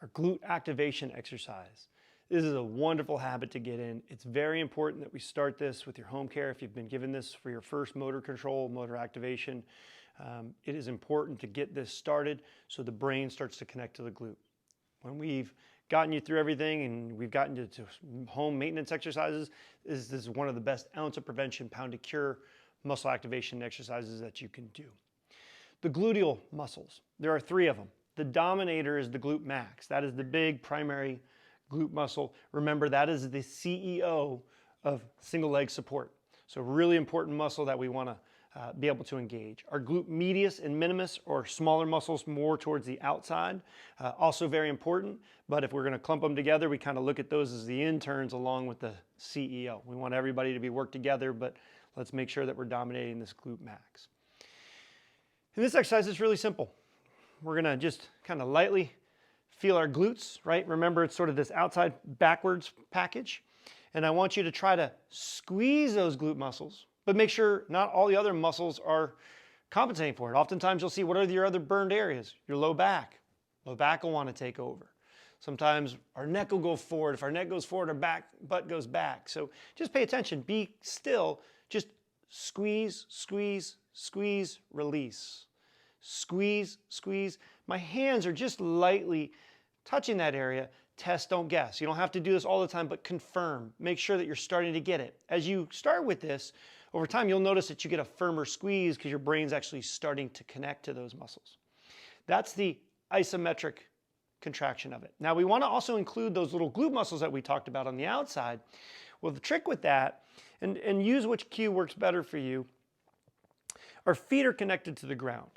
our glute activation exercise. This is a wonderful habit to get in. It's very important that we start this with your home care. If you've been given this for your first motor control, motor activation, it is important to get this started so the brain starts to connect to the glute. When we've gotten you through everything and we've gotten you to home maintenance exercises, this is one of the best ounce of prevention, pound to cure muscle activation exercises that you can do. The gluteal muscles, there are 3 of them. The dominator is the glute max. That is the big primary glute muscle. Remember, that is the CEO of single leg support. So really important muscle that we want to be able to engage. Our glute medius and minimus, or smaller muscles more towards the outside, also very important, but if we're going to clump them together, we kind of look at those as the interns along with the CEO. We want everybody to be worked together, but let's make sure that we're dominating this glute max. And this exercise is really simple. We're going to just kind of lightly feel our glutes, right? Remember, it's sort of this outside backwards package. And I want you to try to squeeze those glute muscles, but make sure not all the other muscles are compensating for it. Oftentimes you'll see, what are your other burned areas? Your low back. Low back will want to take over. Sometimes our neck will go forward. If our neck goes forward, our butt goes back. So just pay attention. Be still. Just squeeze, squeeze, squeeze, release. Squeeze, squeeze. My hands are just lightly touching that area. Test, don't guess. You don't have to do this all the time, but confirm. Make sure that you're starting to get it. As you start with this, over time you'll notice that you get a firmer squeeze because your brain's actually starting to connect to those muscles. That's the isometric contraction of it. Now we want to also include those little glute muscles that we talked about on the outside. Well, the trick with that, and use which cue works better for you, our feet are connected to the ground.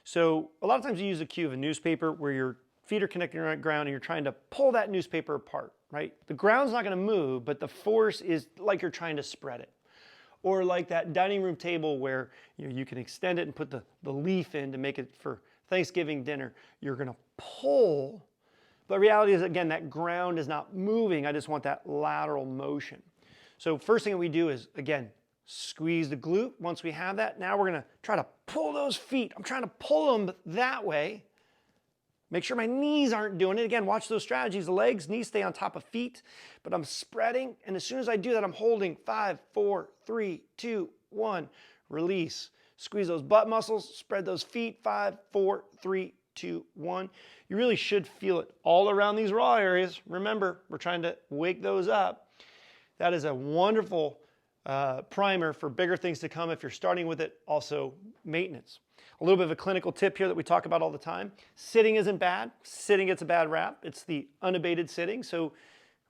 So a lot of times you use the cue of a newspaper where your feet are connected to the ground and you're trying to pull that newspaper apart, right? The ground's not going to move, but the force is like you're trying to spread it. Or like that dining room table where you can extend it and put the leaf in to make it for Thanksgiving dinner. You're going to pull, but reality is, again, that ground is not moving. I just want that lateral motion. So first thing that we do is, again, squeeze the glute. Once we have that, now we're going to try to pull those feet. I'm trying to pull them that way. Make sure my knees aren't doing it. Again, watch those strategies. The legs, knees stay on top of feet, but I'm spreading. And as soon as I do that, I'm holding 5, 4, 3, 2, 1. Release. Squeeze those butt muscles. Spread those feet. 5, 4, 3, 2, 1. You really should feel it all around these raw areas. Remember, we're trying to wake those up. That is a wonderful primer for bigger things to come if you're starting with it. Also, maintenance. A little bit of a clinical tip here that we talk about all the time. Sitting isn't bad. Sitting gets a bad rap. It's the unabated sitting, so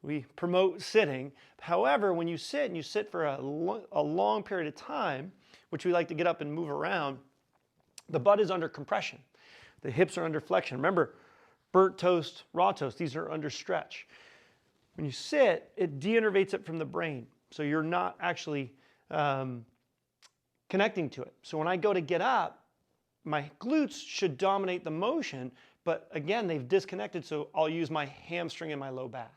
we promote sitting. However, when you sit and you sit for a long period of time, which we like to get up and move around, the butt is under compression. The hips are under flexion. Remember, burnt toast, raw toast, these are under stretch. When you sit, it de-innervates it from the brain. So you're not actually connecting to it. So when I go to get up, my glutes should dominate the motion, but again, they've disconnected, so I'll use my hamstring and my low back.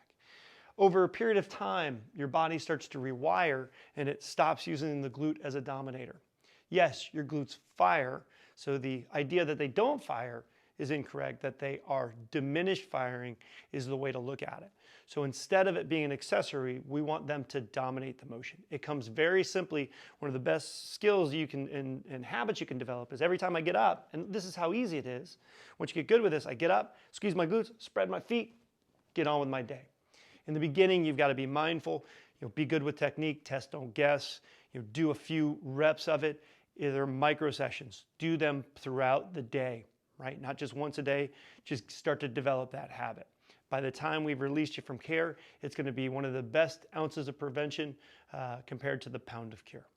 Over a period of time, your body starts to rewire and it stops using the glute as a dominator. Yes, your glutes fire, so the idea that they don't fire is incorrect, that they are diminished firing is the way to look at it. So instead of it being an accessory, we want them to dominate the motion. It comes very simply. One of the best skills you can and habits you can develop is every time I get up, and this is how easy it is. Once you get good with this, I get up, squeeze my glutes, spread my feet, get on with my day. In the beginning, you've got to be mindful. Be good with technique, test, don't guess. Do a few reps of it. They're micro sessions. Do them throughout the day, right? Not just once a day. Just start to develop that habit. By the time we've released you from care, it's going to be one of the best ounces of prevention compared to the pound of cure.